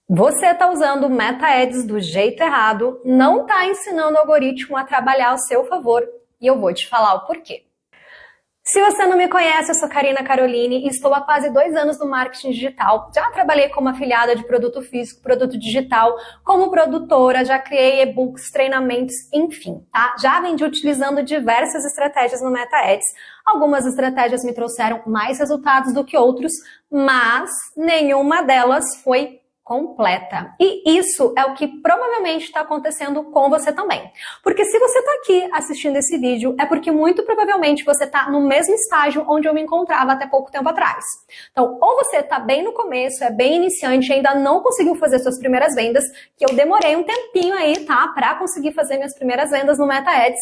Você está usando o Meta Ads do jeito errado, não está ensinando o algoritmo a trabalhar ao seu favor e eu vou te falar o porquê. Se você não me conhece, eu sou Karina Caroline e estou há quase 2 anos no marketing digital. Já trabalhei como afiliada de produto físico, produto digital, como produtora, já criei e-books, treinamentos, enfim, tá? Já vendi utilizando diversas estratégias no Meta Ads. Algumas estratégias me trouxeram mais resultados do que outros, mas nenhuma delas foi completa. E isso é o que provavelmente está acontecendo com você também. Porque se você está aqui assistindo esse vídeo, é porque muito provavelmente você está no mesmo estágio onde eu me encontrava até pouco tempo atrás. Então, ou você está bem no começo, é bem iniciante, ainda não conseguiu fazer suas primeiras vendas, que eu demorei um tempinho aí, tá? Para conseguir fazer minhas primeiras vendas no Meta Ads.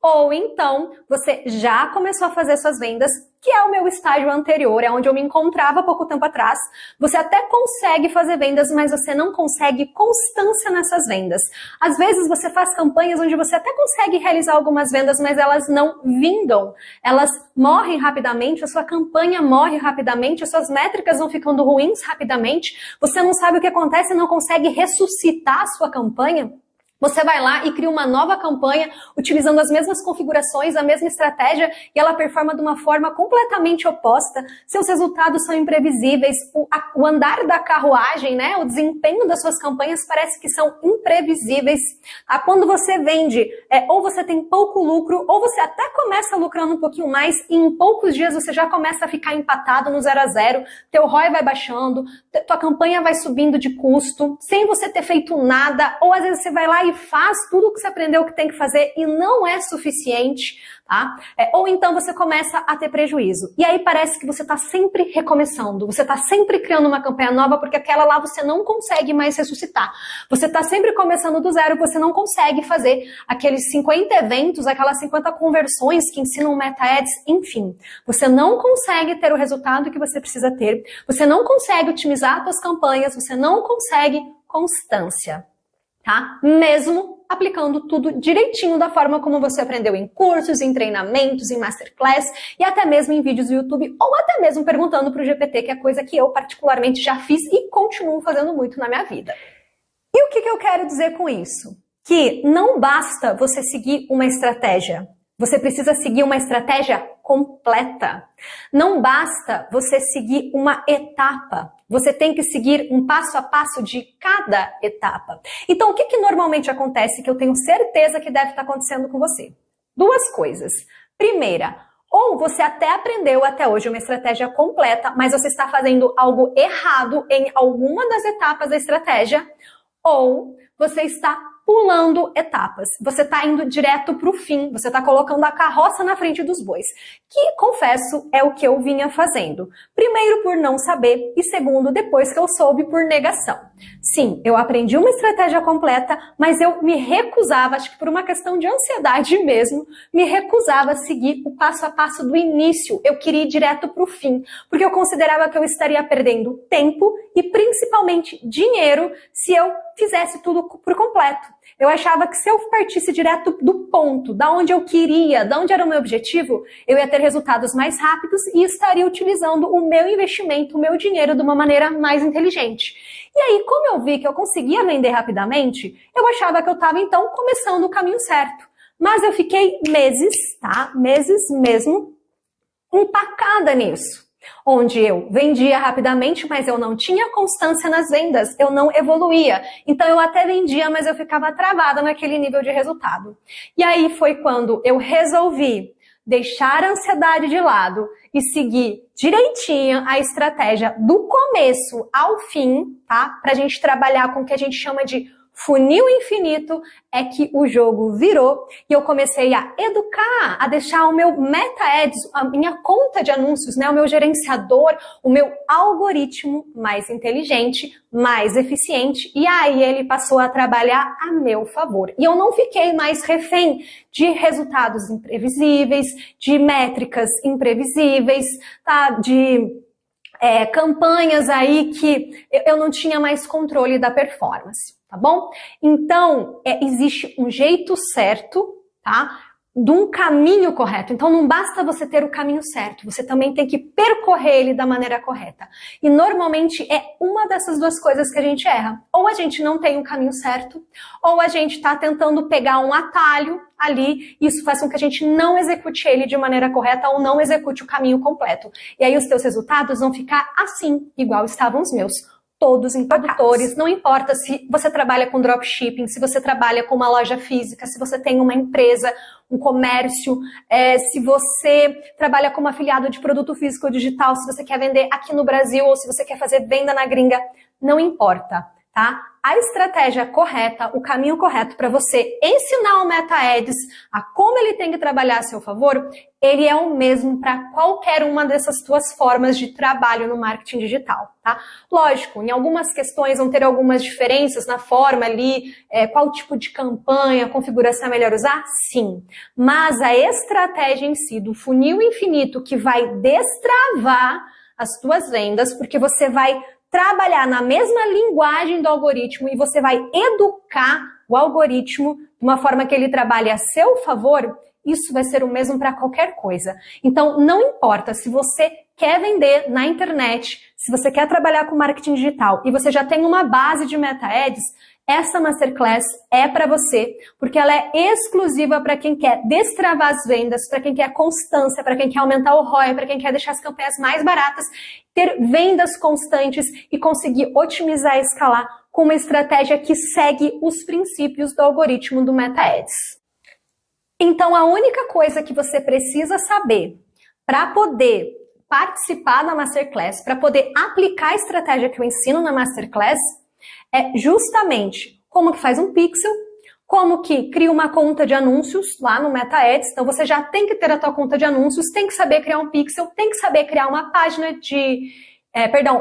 Ou então, você já começou a fazer suas vendas, que é o meu estágio anterior, é onde eu me encontrava há pouco tempo atrás. Você até consegue fazer vendas, mas você não consegue constância nessas vendas. Às vezes você faz campanhas onde você até consegue realizar algumas vendas, mas elas não vingam. Elas morrem rapidamente, a sua campanha morre rapidamente, as suas métricas vão ficando ruins rapidamente. Você não sabe o que acontece, não consegue ressuscitar a sua campanha. Você vai lá e cria uma nova campanha utilizando as mesmas configurações, a mesma estratégia e ela performa de uma forma completamente oposta. Seus resultados são imprevisíveis, o andar da carruagem, né, o desempenho das suas campanhas parece que são imprevisíveis. Tá? Quando você vende, ou você tem pouco lucro, ou você até começa lucrando um pouquinho mais e em poucos dias você já começa a ficar empatado no 0 a 0, teu ROI vai baixando, tua campanha vai subindo de custo, sem você ter feito nada, ou às vezes você vai lá e faz tudo o que você aprendeu que tem que fazer e não é suficiente, tá? Ou então você começa a ter prejuízo. E aí parece que você está sempre recomeçando, você está sempre criando uma campanha nova porque aquela lá você não consegue mais ressuscitar. Você está sempre começando do zero, você não consegue fazer aqueles 50 eventos, aquelas 50 conversões que ensinam Meta Ads, enfim. Você não consegue ter o resultado que você precisa ter, você não consegue otimizar as suas campanhas, você não consegue constância. Tá? Mesmo aplicando tudo direitinho da forma como você aprendeu em cursos, em treinamentos, em masterclass e até mesmo em vídeos do YouTube ou até mesmo perguntando para o GPT, que é coisa que eu particularmente já fiz e continuo fazendo muito na minha vida. E o que eu quero dizer com isso? Que não basta você seguir uma estratégia, você precisa seguir uma estratégia completa. Não basta você seguir uma etapa. Você tem que seguir um passo a passo de cada etapa. Então, o que normalmente acontece que eu tenho certeza que deve estar acontecendo com você? 2 coisas. Primeira, ou você até aprendeu até hoje uma estratégia completa, mas você está fazendo algo errado em alguma das etapas da estratégia, ou você está pulando etapas. Você está indo direto para o fim, você está colocando a carroça na frente dos bois. Que, confesso, é o que eu vinha fazendo. Primeiro, por não saber, e segundo, depois que eu soube, por negação. Sim, eu aprendi uma estratégia completa, mas eu me recusava, acho que por uma questão de ansiedade mesmo, me recusava a seguir o passo a passo do início. Eu queria ir direto para o fim, porque eu considerava que eu estaria perdendo tempo e principalmente dinheiro se eu fizesse tudo por completo. Eu achava que se eu partisse direto do ponto, da onde eu queria, da onde era o meu objetivo, eu ia ter resultados mais rápidos e estaria utilizando o meu investimento, o meu dinheiro de uma maneira mais inteligente. E aí, como eu vi que eu conseguia vender rapidamente, eu achava que eu estava então começando o caminho certo. Mas eu fiquei meses, tá? Meses mesmo, empacada nisso. Onde eu vendia rapidamente, mas eu não tinha constância nas vendas, eu não evoluía. Então eu até vendia, mas eu ficava travada naquele nível de resultado. E aí foi quando eu resolvi deixar a ansiedade de lado e seguir direitinho a estratégia do começo ao fim, tá? Pra gente trabalhar com o que a gente chama de funil infinito, é que o jogo virou e eu comecei a educar, a deixar o meu Meta Ads, a minha conta de anúncios, né, o meu gerenciador, o meu algoritmo mais inteligente, mais eficiente, e aí ele passou a trabalhar a meu favor. E eu não fiquei mais refém de resultados imprevisíveis, de métricas imprevisíveis, tá, de campanhas aí que eu não tinha mais controle da performance. Tá bom? Então, existe um jeito certo, tá? de um caminho correto. Então não basta você ter o caminho certo, você também tem que percorrer ele da maneira correta. E normalmente é uma dessas duas coisas que a gente erra. Ou a gente não tem o caminho certo, ou a gente está tentando pegar um atalho ali, e isso faz com que a gente não execute ele de maneira correta ou não execute o caminho completo. E aí os teus resultados vão ficar assim, igual estavam os meus. Todos impactadores, não importa se você trabalha com dropshipping, se você trabalha com uma loja física, se você tem uma empresa, um comércio, se você trabalha como afiliado de produto físico ou digital, se você quer vender aqui no Brasil ou se você quer fazer venda na gringa, não importa, tá? A estratégia correta, o caminho correto para você ensinar o Meta Ads a como ele tem que trabalhar a seu favor, ele é o mesmo para qualquer uma dessas tuas formas de trabalho no marketing digital, tá? Lógico, em algumas questões vão ter algumas diferenças na forma ali, qual tipo de campanha, configuração é melhor usar? Sim. Mas a estratégia em si, do funil infinito que vai destravar as tuas vendas, porque você vai trabalhar na mesma linguagem do algoritmo e você vai educar o algoritmo de uma forma que ele trabalhe a seu favor, isso vai ser o mesmo para qualquer coisa. Então, não importa se você quer vender na internet, se você quer trabalhar com marketing digital e você já tem uma base de Meta Ads, essa Masterclass é para você, porque ela é exclusiva para quem quer destravar as vendas, para quem quer constância, para quem quer aumentar o ROI, para quem quer deixar as campanhas mais baratas, ter vendas constantes e conseguir otimizar e escalar com uma estratégia que segue os princípios do algoritmo do Meta Ads. Então, a única coisa que você precisa saber para poder participar da Masterclass, para poder aplicar a estratégia que eu ensino na Masterclass, é justamente como que faz um pixel, como que cria uma conta de anúncios lá no Meta Ads. Então você já tem que ter a tua conta de anúncios, tem que saber criar um pixel, tem que saber criar uma página de...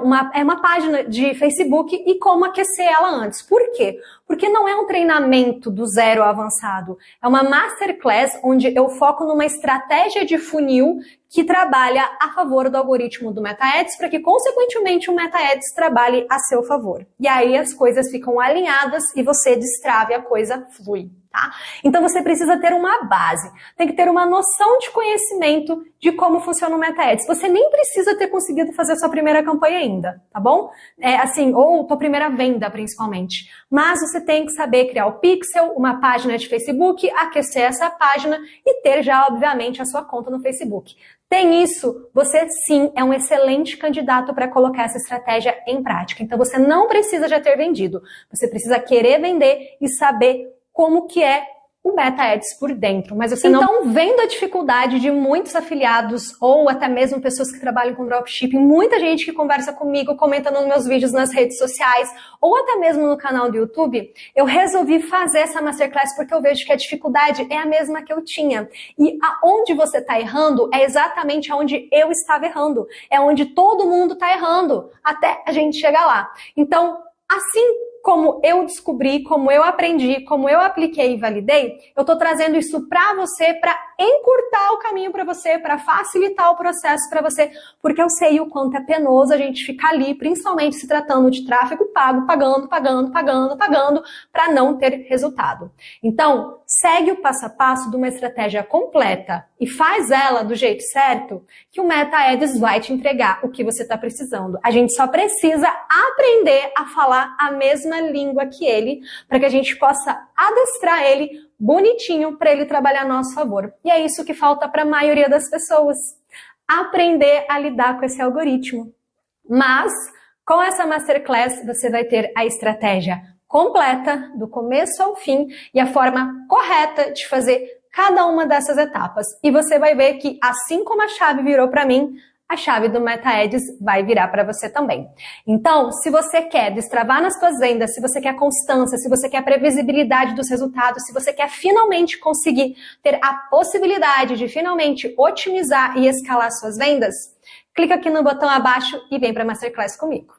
uma página de Facebook e como aquecer ela antes. Por quê? Porque não é um treinamento do zero ao avançado. É uma Masterclass onde eu foco numa estratégia de funil que trabalha a favor do algoritmo do Meta Ads para que, consequentemente, o Meta Ads trabalhe a seu favor. E aí as coisas ficam alinhadas e você destrave, a coisa flui. Tá? Então você precisa ter uma base, tem que ter uma noção de conhecimento de como funciona o Meta Ads. Você nem precisa ter conseguido fazer a sua primeira campanha ainda, tá bom? Ou tua primeira venda, principalmente. Mas você tem que saber criar o pixel, uma página de Facebook, aquecer essa página e ter já, obviamente, a sua conta no Facebook. Tem isso, você sim é um excelente candidato para colocar essa estratégia em prática. Então você não precisa já ter vendido, você precisa querer vender e saber como que é o Meta Ads por dentro, mas você não... vendo a dificuldade de muitos afiliados ou até mesmo pessoas que trabalham com dropshipping, muita gente que conversa comigo, comenta nos meus vídeos nas redes sociais ou até mesmo no canal do YouTube, eu resolvi fazer essa Masterclass porque eu vejo que a dificuldade é a mesma que eu tinha. E aonde você está errando é exatamente aonde eu estava errando. É onde todo mundo está errando, até a gente chegar lá. Então, assim como eu descobri, como eu aprendi, como eu apliquei e validei, eu tô trazendo isso para você, para encurtar o caminho para você, para facilitar o processo para você, porque eu sei o quanto é penoso a gente ficar ali, principalmente se tratando de tráfego pago, pagando, para não ter resultado. Então, segue o passo a passo de uma estratégia completa e faz ela do jeito certo, que o Meta Ads vai te entregar o que você está precisando. A gente só precisa aprender a falar a mesma língua que ele, para que a gente possa adestrar ele bonitinho para ele trabalhar a nosso favor. E é isso que falta para a maioria das pessoas. Aprender a lidar com esse algoritmo. Mas, com essa Masterclass, você vai ter a estratégia completa, do começo ao fim, e a forma correta de fazer cada uma dessas etapas. E você vai ver que, assim como a chave virou para mim, a chave do Meta Ads vai virar para você também. Então, se você quer destravar nas suas vendas, se você quer constância, se você quer previsibilidade dos resultados, se você quer finalmente conseguir ter a possibilidade de finalmente otimizar e escalar suas vendas, clica aqui no botão abaixo e vem para a Masterclass comigo.